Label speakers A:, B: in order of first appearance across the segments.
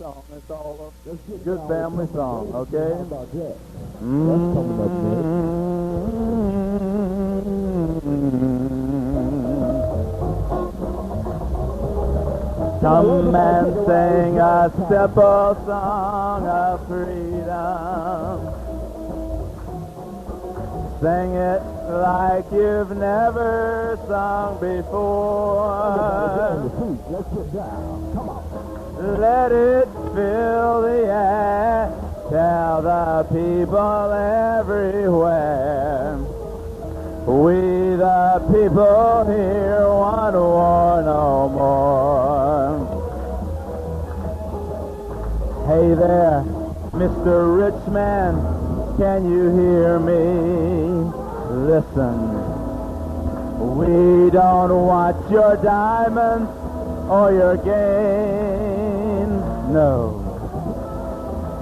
A: song. It's all a good family song, okay? Come and sing a simple song of freedom. Sing it like you've never sung before.
B: Let's get down. Come on.
A: Let it fill the air. Tell the people everywhere. We the people here want war no more. Hey there, Mr. Richman, can you hear me? Listen, we don't want your diamonds or your gain, no.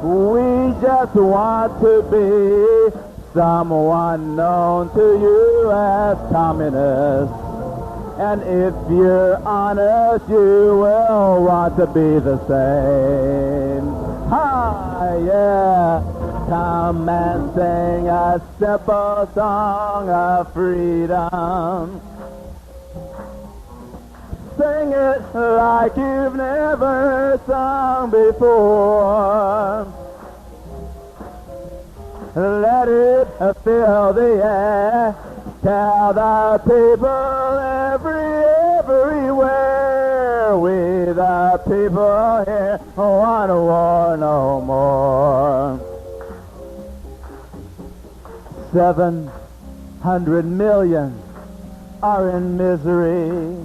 A: We just want to be someone known to you as communists. And if you're honest, you will want to be the same. Hi, yeah. Come and sing a simple song of freedom. Sing it like you've never sung before. Let it fill the air. Tell the people everywhere. We the people here want war no more. 700 million are in misery.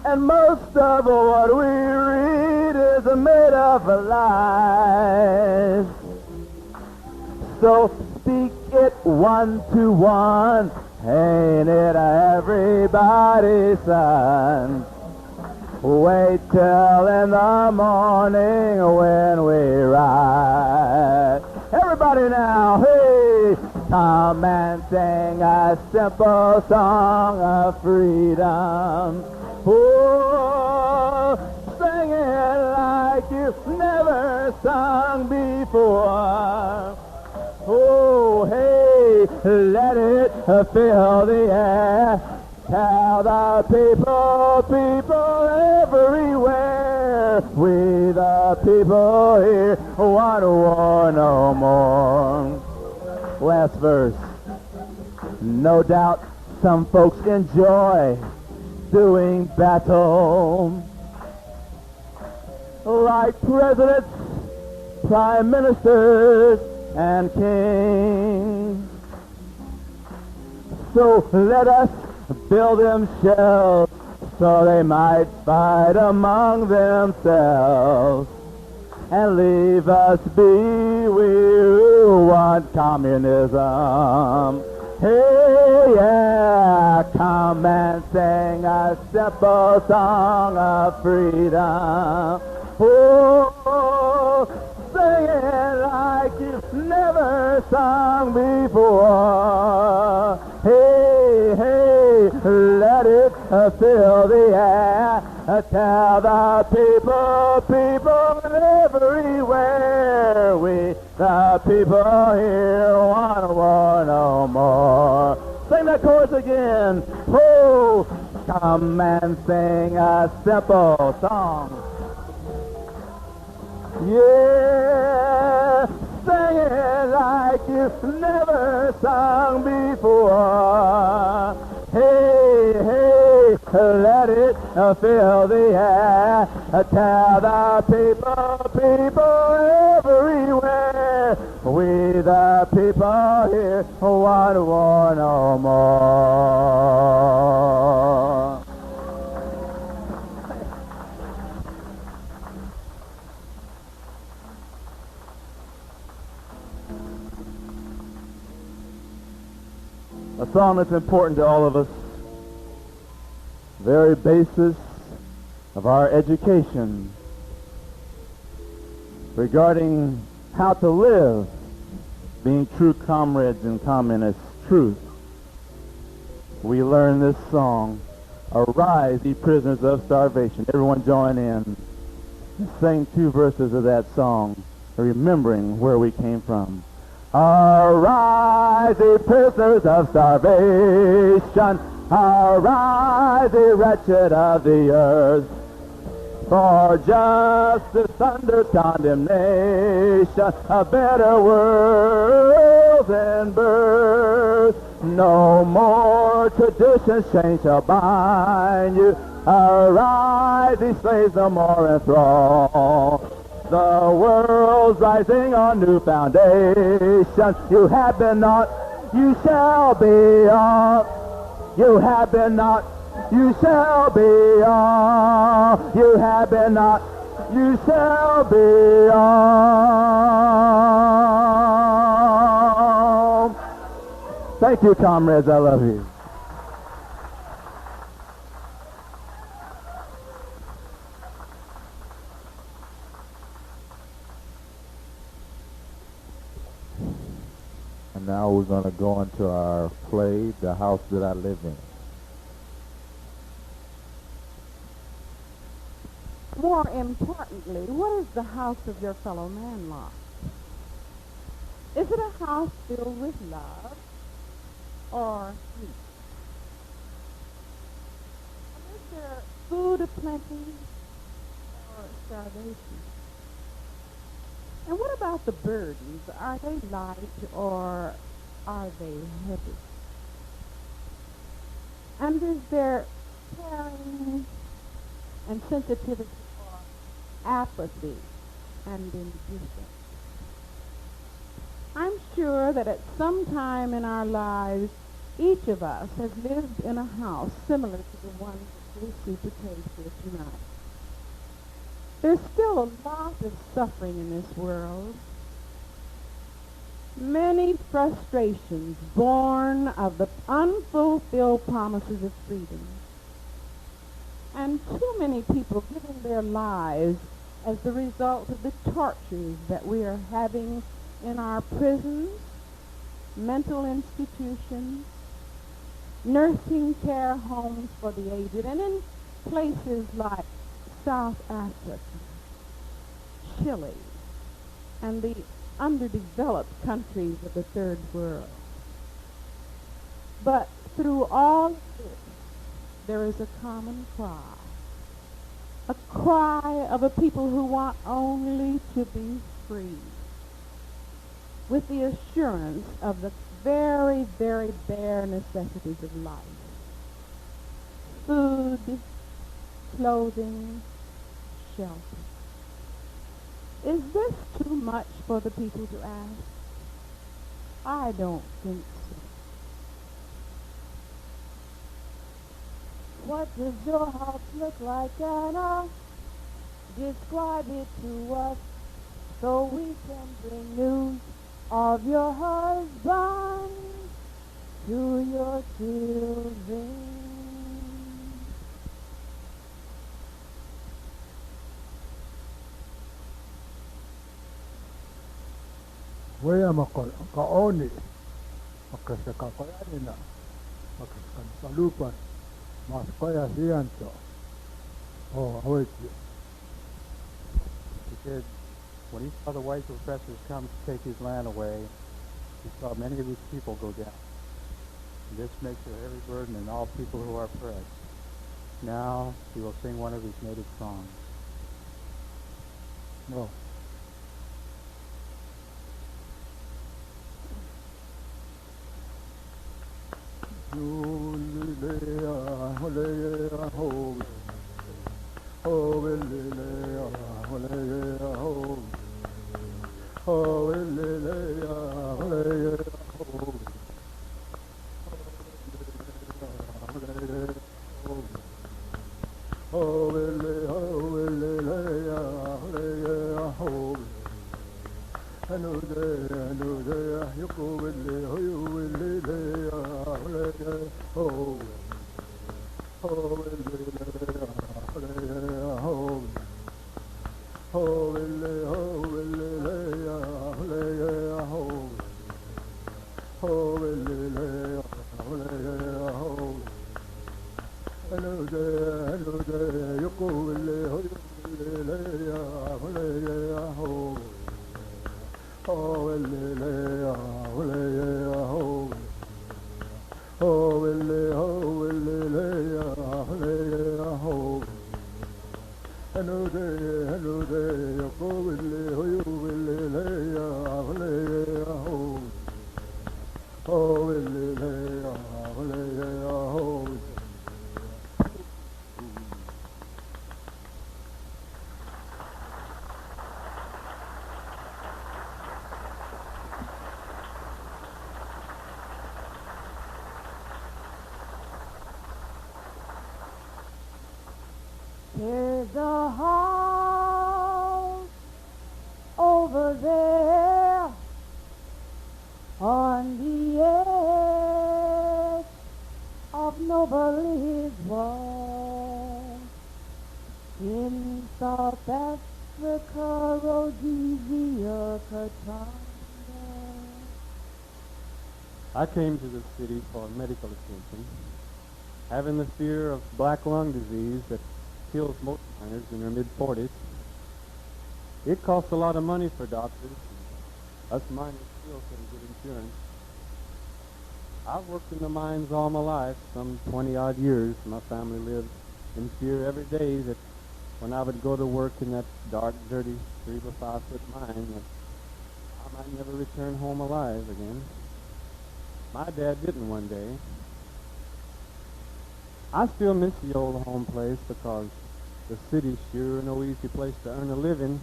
A: And most of what we read is made of lies. So speak it one to one, ain't it everybody's son? Wait till in the morning when we ride. Everybody now, hey! Come and sing a simple song of freedom. Oh, sing it like you've never sung before. Oh, hey, let it fill the air. Tell the people everywhere. We the people here want war no more. Last verse. No doubt some folks enjoy doing battle, like presidents, prime ministers, and kings. So let us build them shells so they might fight among themselves and leave us be, we who want communism. Hey, yeah, come and sing a simple song of freedom. Oh, sing it like you've never sung before. Hey, hey, let it fill the air. Tell the people everywhere. We, the people here, want war no more. Sing that chorus again. Oh, come and sing a simple song. Yeah, sing it like you've never sung before. Hey, hey, let it fill the air. Tell the people everywhere. We the people here want war no more. A song that's important to all of us, very basis of our education regarding how to live, being true comrades in communist truth. We learn this song Arise, ye prisoners of starvation. Everyone join in. Sing 2 verses of that song, remembering where we came from. Arise, ye prisoners of starvation. Arise, ye wretched of the earth. For justice thunders condemnation, a better world than birth. No more traditions, chains shall bind you. Arise, ye slaves no more enthralled. The world's rising on new foundation. You have been not, you shall be up. You have been not, you shall be all. You have been not, you shall be all. Thank you, comrades. I love you. And now we're going to go into our play, The House That I Live In.
C: More importantly, what is the house of your fellow man like? Is it a house filled with love or hate? Is there food aplenty or starvation? And what about the burdens? Are they light or are they heavy? And is there caring and sensitivity or apathy and indifference? I'm sure that at some time in our lives, each of us has lived in a house similar to the one that we see portrayed here tonight. There's still a lot of suffering in this world. Many frustrations born of the unfulfilled promises of freedom. And too many people giving their lives as the result of the tortures that we are having in our prisons, mental institutions, nursing care homes for the aged, and in places like South Africa, Chile, and the underdeveloped countries of the third world. But through all of this, there is a common cry of a people who want only to be free, with the assurance of the very, very bare necessities of life. Food, clothing, shelter. Is this too much for the people to ask? I don't think so. What does your house look like, Anna? Describe it to us so we can bring news of your husband to your children.
B: Wea makaoni, makasakakoyanina, makasalupan, maskaya siyanto. Oh, awake.
D: He said, when he saw the white oppressors come to take his land away, he saw many of his people go down. And this makes a heavy burden on all people who are oppressed. Now he will sing one of his native songs.
B: No. Oh,
C: There's a house over there on the edge of nobody's wall in South Africa, Rhodesia, Katanga.
D: I came to the city for medical attention, having the fear of black lung disease that kills most miners in their mid-40s. It costs a lot of money for doctors. Us miners still couldn't get insurance. I've worked in the mines all my life, some 20-odd years. My family lived in fear every day that when I would go to work in that dark, dirty 3 or 5 foot mine, that I might never return home alive again. My dad didn't one day. I still miss the old home place because the city's sure no easy place to earn a living,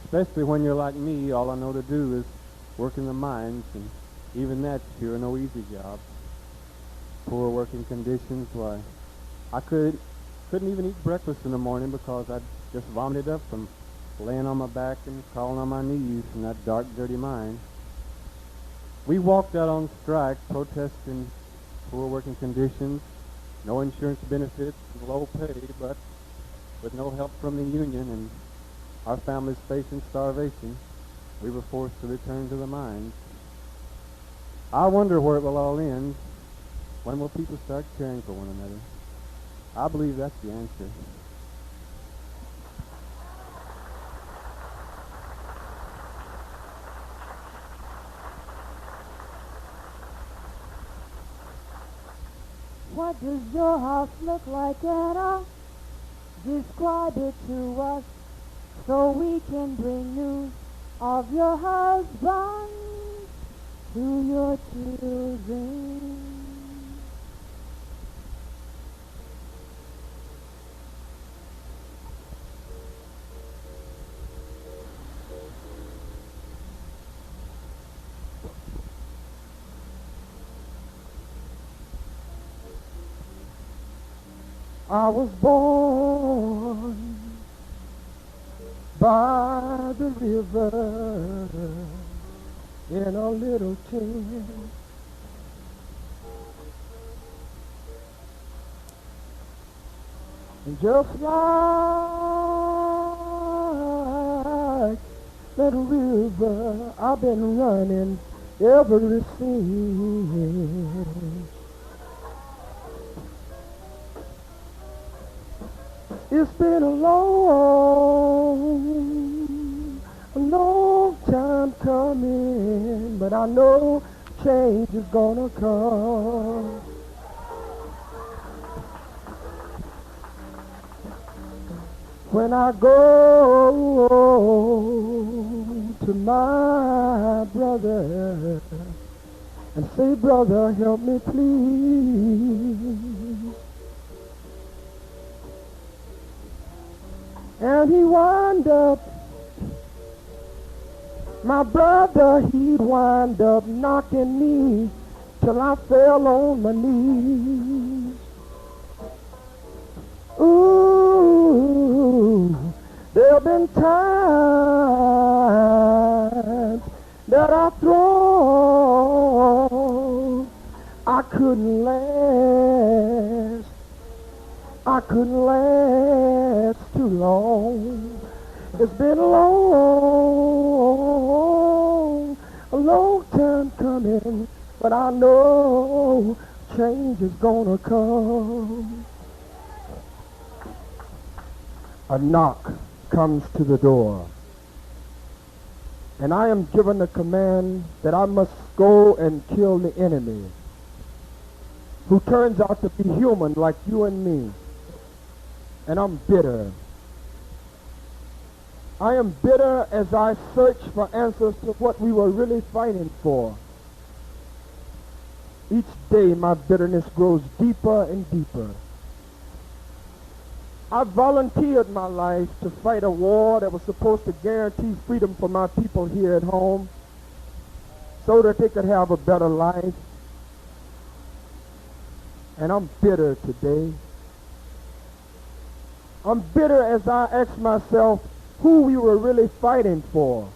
D: especially when you're like me. All I know to do is work in the mines, and even that's sure no easy job. Poor working conditions. Why, I couldn't even eat breakfast in the morning because I'd just vomited up from laying on my back and crawling on my knees in that dark, dirty mine. We walked out on strike protesting poor working conditions, no insurance benefits, and low pay, but with no help from the union and our families facing starvation, we were forced to return to the mines. I wonder where it will all end. When will people start caring for one another? I believe that's the answer.
C: What does your house look like, Anna? Describe it to us so we can bring news of your husband to your children.
B: I was born by the river in a little tent. And just like that river, I've been running ever since. It's been a long time coming, but I know change is gonna come. When I go to my brother and say, brother, help me please. And he wind up, my brother, he'd wind up knocking me till I fell on my knees. Ooh, there have been times that I thought I couldn't last too long. It's been a long time coming, but I know change is gonna come. A knock comes to the door. And I am given the command that I must go and kill the enemy, who turns out to be human like you and me. And I'm bitter. I am bitter as I search for answers to what we were really fighting for. Each day my bitterness grows deeper and deeper. I volunteered my life to fight a war that was supposed to guarantee freedom for my people here at home so that they could have a better life. And I'm bitter today. I'm bitter as I ask myself who we were really fighting for.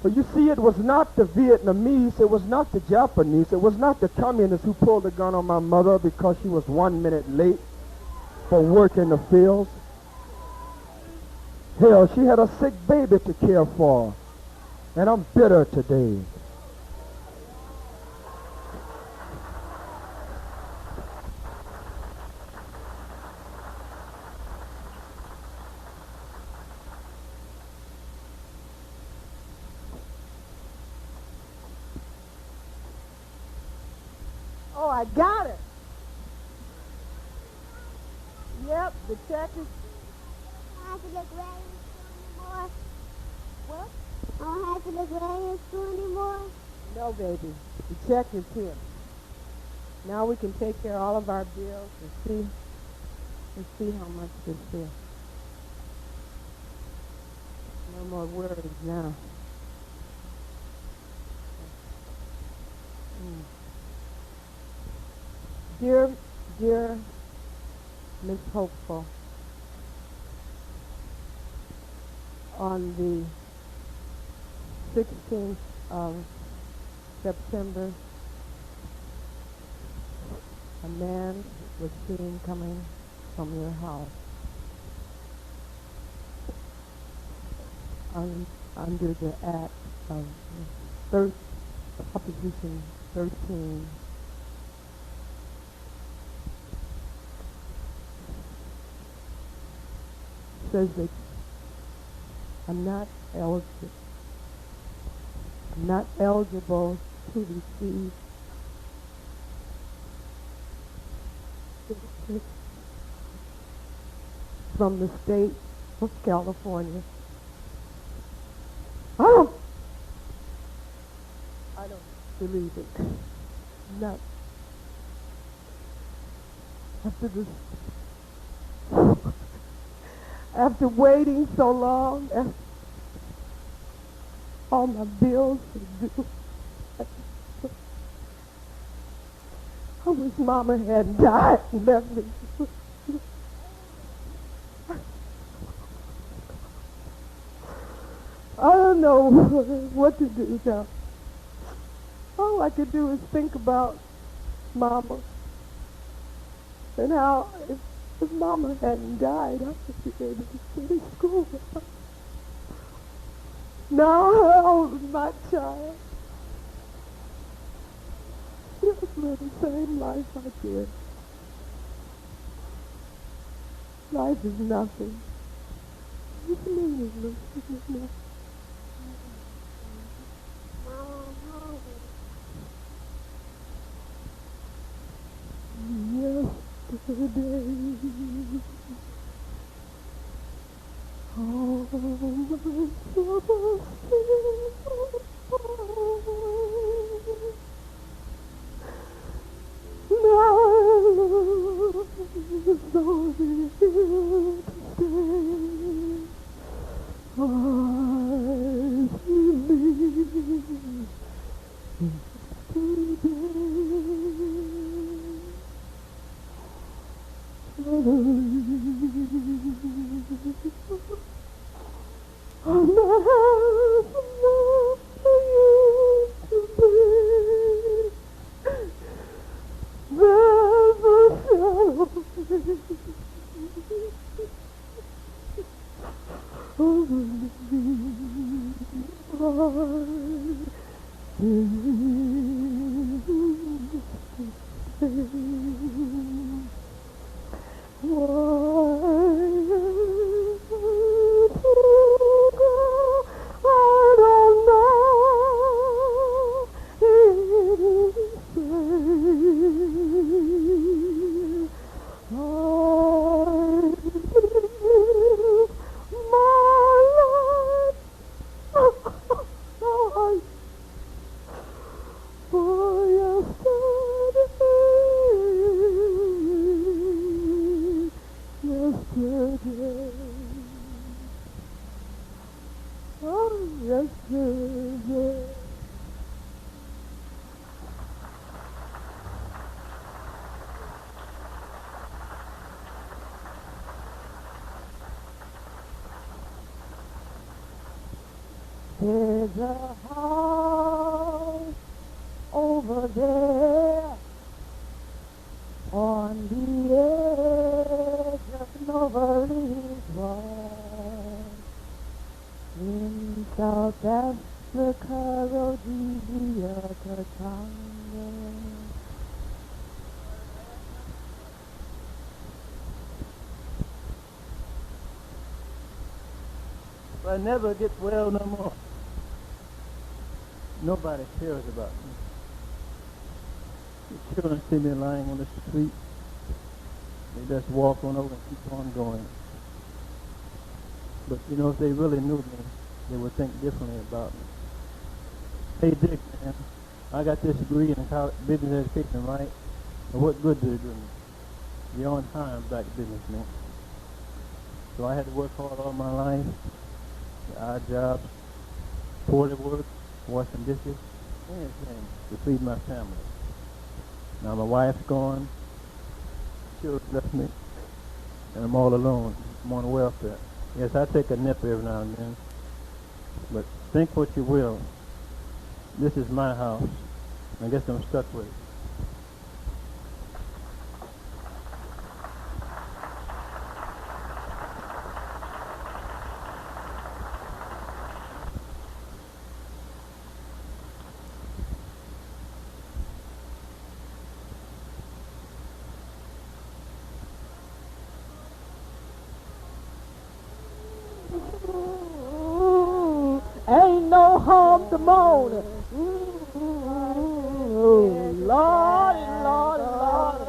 B: But you see, it was not the Vietnamese, it was not the Japanese, it was not the communists who pulled the gun on my mother because she was 1 minute late for work in the fields. Hell, she had a sick baby to care for. And I'm bitter today.
E: Oh, I got it. Yep, the check is...
F: I don't have to look right in school anymore. What? I don't have to look right in school anymore.
E: No, baby. The check is here. Now we can take care of all of our bills and see how much is here. No more worries now. Dear Miss Hopeful, on the 16th of September, a man was seen coming from your house under the act of Proposition 13. Says that I'm not eligible to receive benefits from the state of California. I don't believe it. Not after this. After waiting so long, after all my bills are due, I wish Mama had died and left me. I don't know what to do now. All I could do is think about Mama and how if Mama hadn't died, I would be able to finish school. Now how old is my child? She'll live the same life I did. Life is nothing. It's meaningless, isn't it? Yesterday, all my troubles seem now love is only here to stay. I believe I'm not half enough for you to be. There's a shadow over me. Why Yes, yes. There's a house over there on the edge of nobody's wall in South Africa, Rhodesia, Katanga.
A: If I never get well no more, nobody cares about me. The children see me lying on the street. They just walk on over and keep on going. But, you know, if they really knew me, they would think differently about me. Hey, Dick, man, I got this degree in business education, right? But what good did it do me? You're on time, black businessman. So I had to work hard all my life, odd jobs, poorly work, washing dishes, anything to feed my family. Now my wife's gone, children left me, and I'm all alone. I'm on welfare. Yes, I take a nip every now and then, but think what you will. This is my house. I guess I'm stuck with it.
E: Ain't no harm to moan. Lord, Lord, Lord.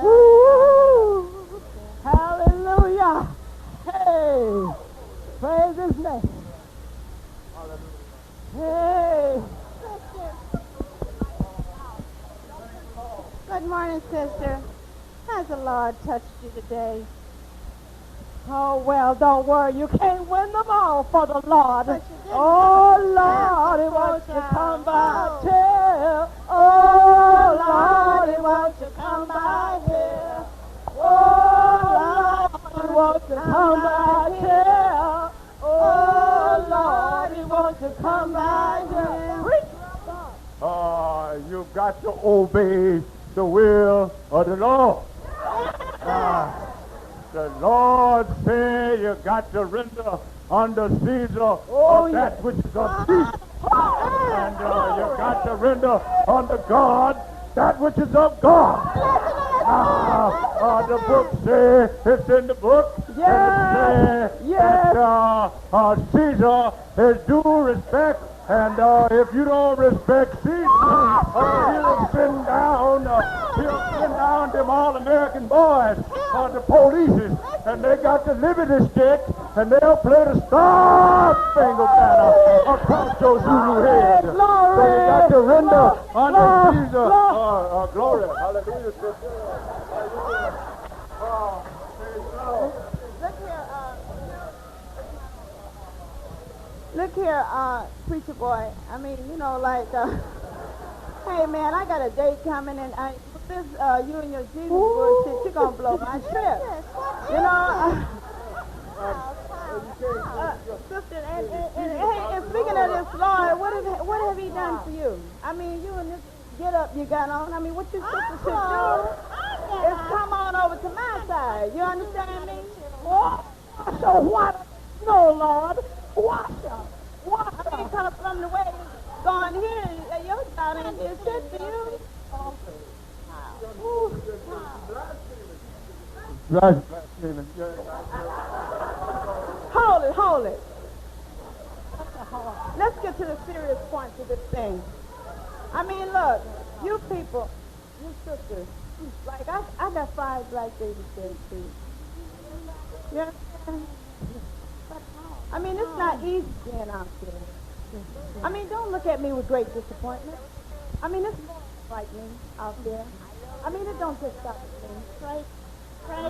E: Ooh, hallelujah. Hey, praise his name. Hey.
F: Good morning, sister. Has the Lord touched you today?
E: Oh, well, don't worry. You can't win them all for the Lord.
F: But you didn't.
E: Oh, Lord, he wants you to come by here. Oh, Lord, he wants you to come by here. Oh, Lord, he wants you to come by here. Oh, Lord, he wants you to come by here. Preach.
B: You've got to obey the will of the Lord. The Lord say you got to render unto Caesar that which is of Caesar. And you got to render unto God that which is of God. The book says, it's in the book, and it says that Caesar is due respect. And if you don't respect Caesar, he'll send down them all-American boys, the police, and they got the liberty stick, and they'll play the Star-Spangled Banner across your Zulu head. So they got to render unto Caesar. Glory. Hallelujah.
F: Look here, preacher boy. I mean, you know, like, hey, man, I got a date coming, and this, you and your Jesus bullshit, you're going to blow my trip. You know, sister, and speaking of this Lord, what have he done for you? I mean, you and this get up you got on, I mean, what your sister should do is come on over to my side. You understand me?
E: So what? No, Lord. Wash up.
F: I mean, come from the way it's gone here, your child ain't did shit for you. Hold it. Let's get to the serious points of this thing. I mean, look, you people, you sisters, like, I got 5 black babies there, too. You understand? I mean, it's not easy being out there. I mean, don't look at me with great disappointment. I mean, it's frightening out there. I mean, it don't just stop at things, right?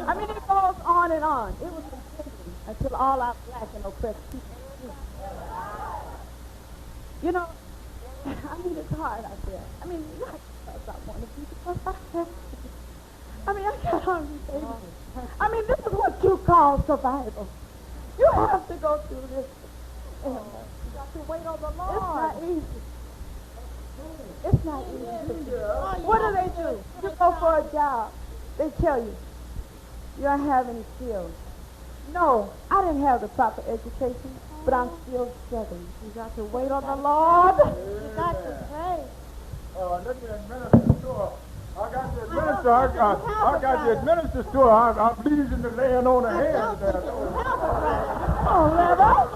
F: I mean, it goes on and on. It was continuing until all our black and oppressed people. You know, I mean, it's hard out there. I mean, not because I want to be, because I have to. I mean, I got hungry babies. I mean, this is what you call survival. You have to go through this. You got to wait on the Lord. It's not easy. It's not easy. What do? You go for a job. They tell you, you don't have any skills. No, I didn't have the proper education, but I'm still struggling. You got to wait on the Lord. You got to pray.
B: Let me administer to her. I got the administer. I got the administer to her. I'm pleasing to laying on her head there.
F: Oh, Reverend.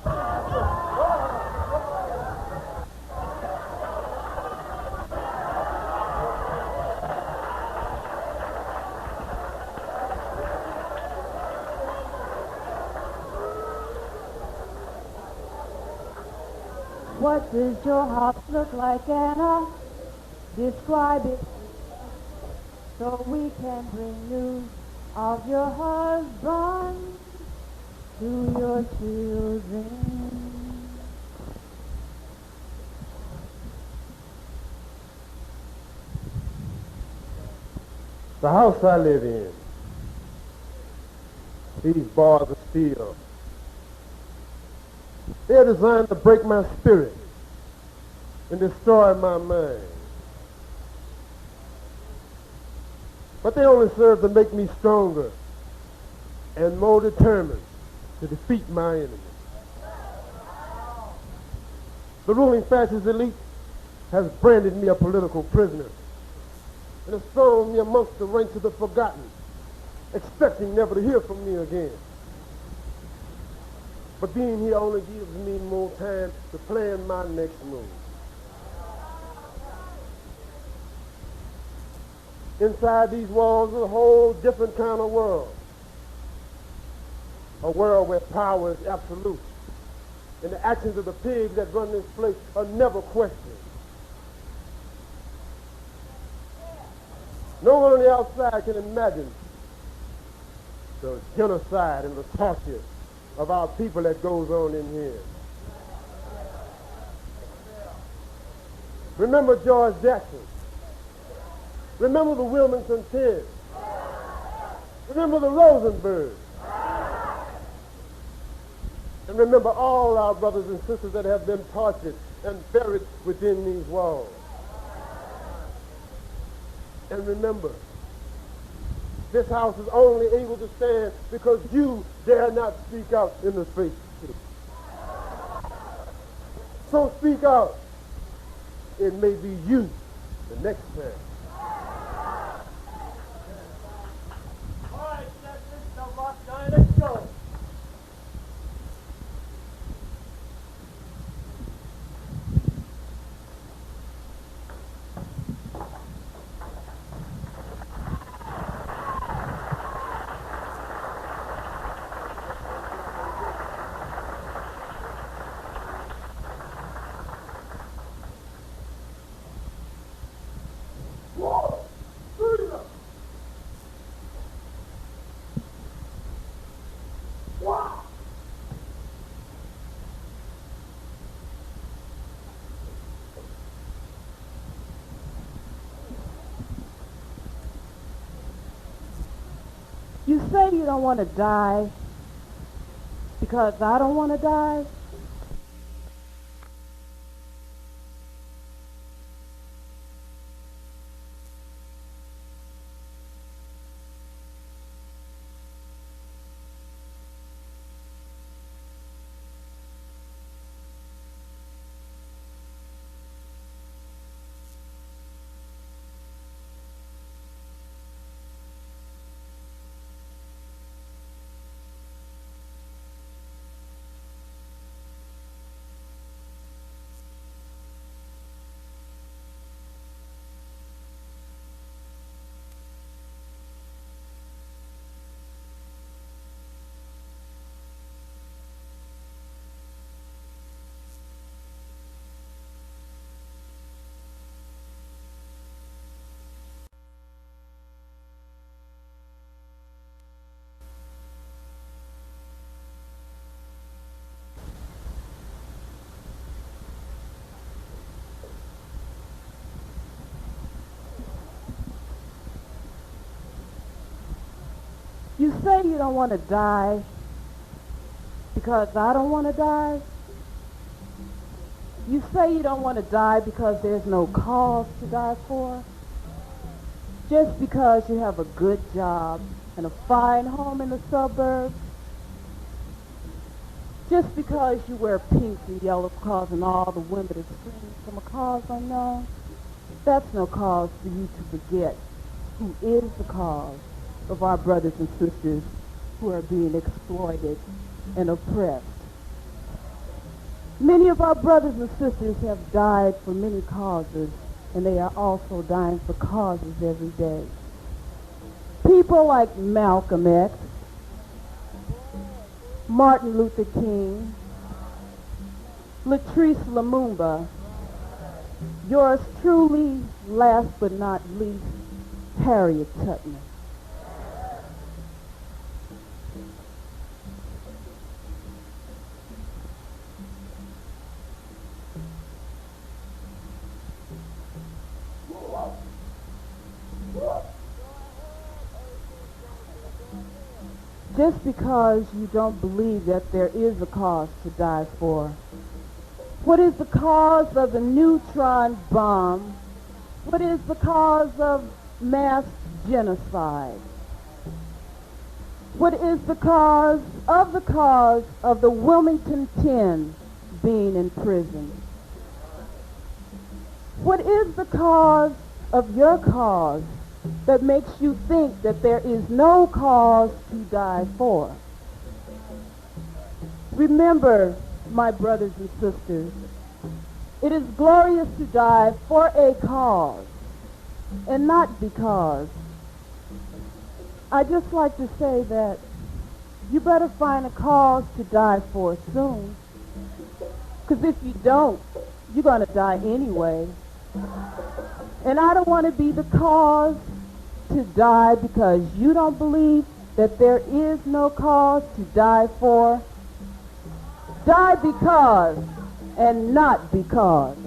F: What does your house look like, Anna? Describe it so we can bring news of your husband to your children.
G: The house I live in, these bars of steel, they're designed to break my spirit and destroy my mind. But they only serve to make me stronger and more determined to defeat my enemy. The ruling fascist elite has branded me a political prisoner and has thrown me amongst the ranks of the forgotten, expecting never to hear from me again. But being here only gives me more time to plan my next move. Inside these walls is a whole different kind of world. A world where power is absolute. And the actions of the pigs that run this place are never questioned. No one on the outside can imagine the genocide and the torture of our people that goes on in here. Remember George Jackson. Remember the Wilmington 10. Remember the Rosenberg. And remember all our brothers and sisters that have been tortured and buried within these walls. And remember, this house is only able to stand because you dare not speak out in the face. So speak out. It may be you the next time.
B: All right, that's it. Now, Rock Guy, let's go.
F: You say you don't want to die because I don't want to die?
C: say you don't want to die because I don't want to die. You say you don't want to die because there's no cause to die for. Just because you have a good job and a fine home in the suburbs. Just because you wear pinks and yellows causing all the women to scream from a cause unknown. That's no cause for you to forget who is the cause of our brothers and sisters who are being exploited and oppressed. Many of our brothers and sisters have died for many causes, and they are also dying for causes every day. People like Malcolm X, Martin Luther King, Latrice Lumumba, yours truly, last but not least, Harriet Tubman. Just because you don't believe that there is a cause to die for. What is the cause of the neutron bomb? What is the cause of mass genocide? What is the cause of the Wilmington 10 being in prison? What is the cause of your cause that makes you think that there is no cause to die for? Remember, my brothers and sisters, it is glorious to die for a cause and not because. I just like to say that you better find a cause to die for soon, because if you don't, you're going to die anyway. And I don't want to be the cause to die because you don't believe that there is no cause to die for. Die because and not because.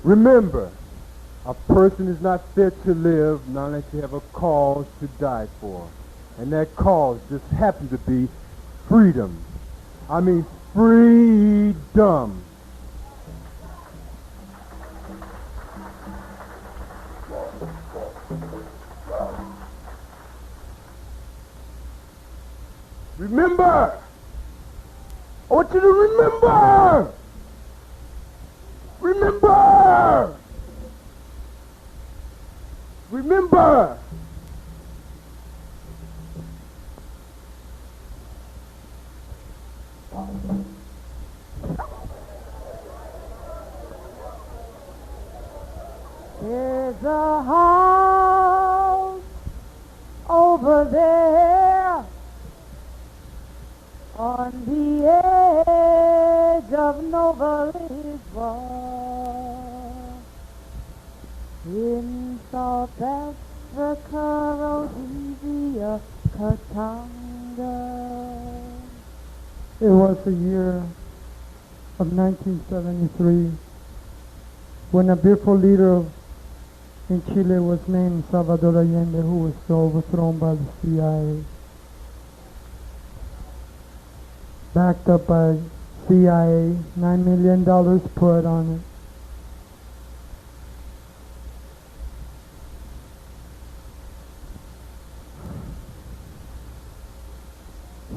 G: Remember, a person is not fit to live unless you have a cause to die for. And that cause just happens to be freedom. I mean freedom. Remember! I want you to remember! Remember! Remember!
C: There's a house over there on the edge of Nova Lisboa in South Africa, Rhodesia, Katanga.
H: It was the year of 1973 when a beautiful leader in Chile was named Salvador Allende, who was overthrown by the CIA. Backed up by CIA, $9 million put on it.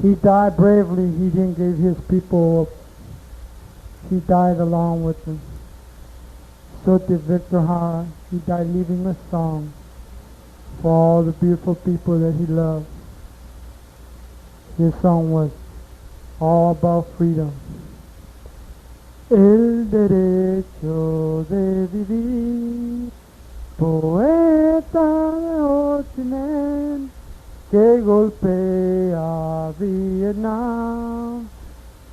H: He died bravely. He didn't give his people up. He died along with them. So did Victor Jara. He died leaving a song for all the beautiful people that he loved. His song was all about freedom. El derecho de vivir, poeta de Ho Chi Minh, que golpea Vietnam,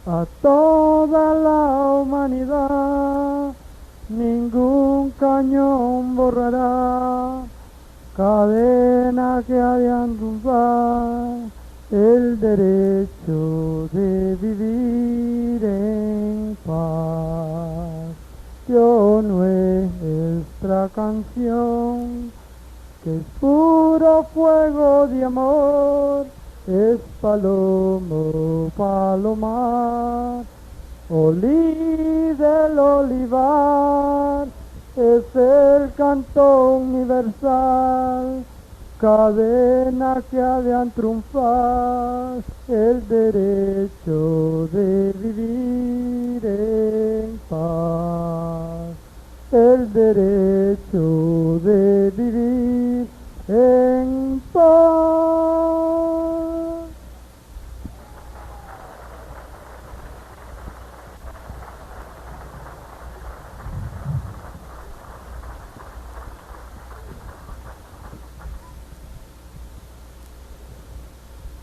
H: a toda la humanidad, ningún cañón borrará, cadena que ha de enrumbar, el derecho de vivir en paz. nació nuestra canción, que es puro fuego de amor, es palomo, palomar, olí del olivar, es el canto universal, cadena que ha de triunfar, el derecho de vivir en paz, el derecho de vivir en paz.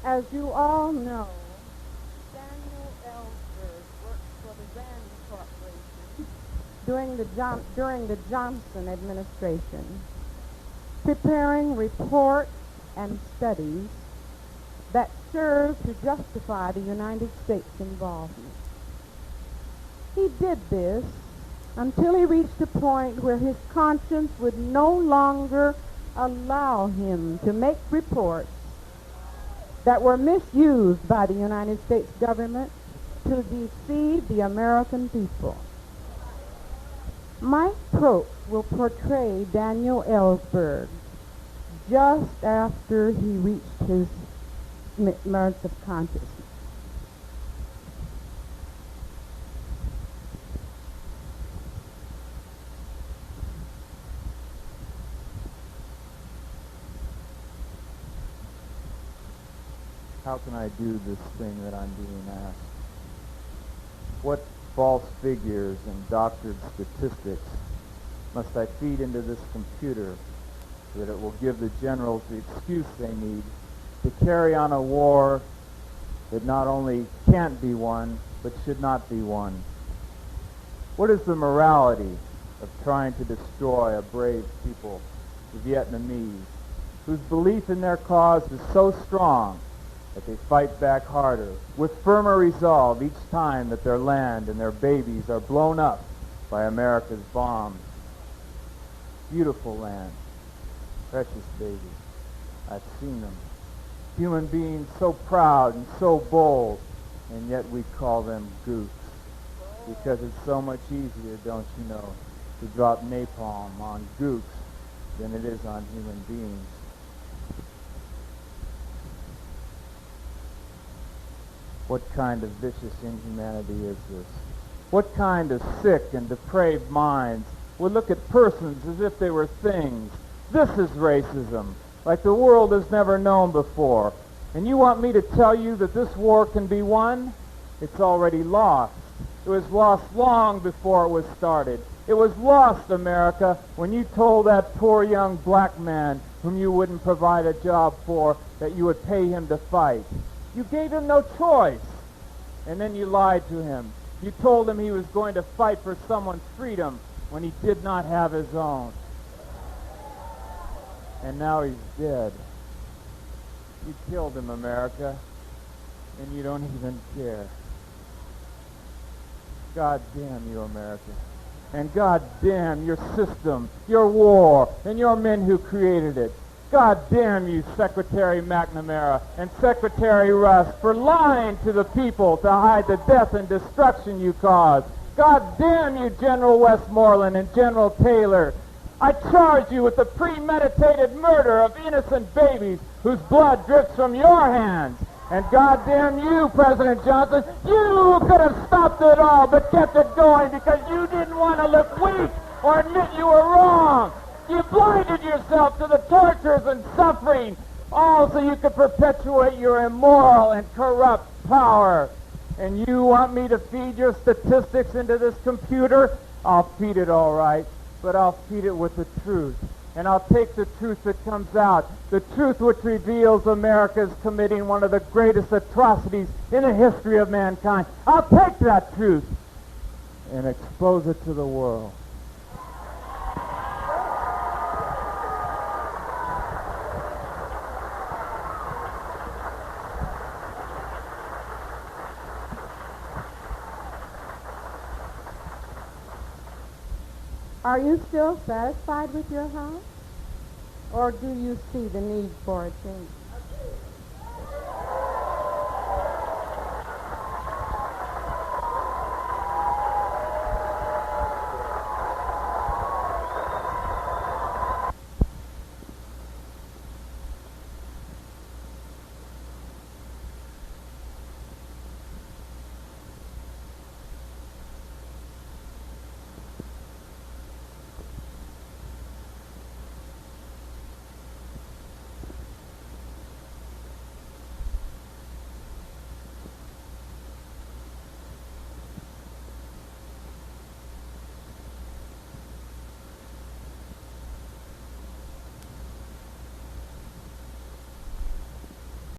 C: As you all know, Daniel Ellsberg worked for the Rand Corporation during the Johnson administration, preparing reports and studies that served to justify the United States involvement. He did this until he reached a point where his conscience would no longer allow him to make reports that were misused by the United States government to deceive the American people. Mike Croak will portray Daniel Ellsberg just after he reached his merits of consciousness.
I: How can I do this thing that I'm being asked? What false figures and doctored statistics must I feed into this computer so that it will give the generals the excuse they need to carry on a war that not only can't be won, but should not be won? What is the morality of trying to destroy a brave people, the Vietnamese, whose belief in their cause is so strong that they fight back harder, with firmer resolve each time that their land and their babies are blown up by America's bombs? Beautiful land, precious babies. I've seen them. Human beings so proud and so bold, and yet we call them goofs. Because it's so much easier, don't you know, to drop napalm on goofs than it is on human beings. What kind of vicious inhumanity is this? What kind of sick and depraved minds would look at persons as if they were things? This is racism, like the world has never known before. And you want me to tell you that this war can be won? It's already lost. It was lost long before it was started. It was lost, America, when you told that poor young black man whom you wouldn't provide a job for that you would pay him to fight. You gave him no choice, and then you lied to him. You told him he was going to fight for someone's freedom when he did not have his own. And now he's dead. You killed him, America, and you don't even care. God damn you, America. And God damn your system, your war, and your men who created it. God damn you, Secretary McNamara and Secretary Rusk, for lying to the people to hide the death and destruction you caused. God damn you, General Westmoreland and General Taylor. I charge you with the premeditated murder of innocent babies whose blood drips from your hands. And God damn you, President Johnson, you could have stopped it all but kept it going because you didn't want to look weak or admit you were wrong. You blinded yourself to the tortures and suffering, all so you could perpetuate your immoral and corrupt power. And you want me to feed your statistics into this computer? I'll feed it all right, but I'll feed it with the truth. And I'll take the truth that comes out, the truth which reveals America's committing one of the greatest atrocities in the history of mankind. I'll take that truth and expose it to the world.
C: Are you still satisfied with your house? Or do you see the need for a change?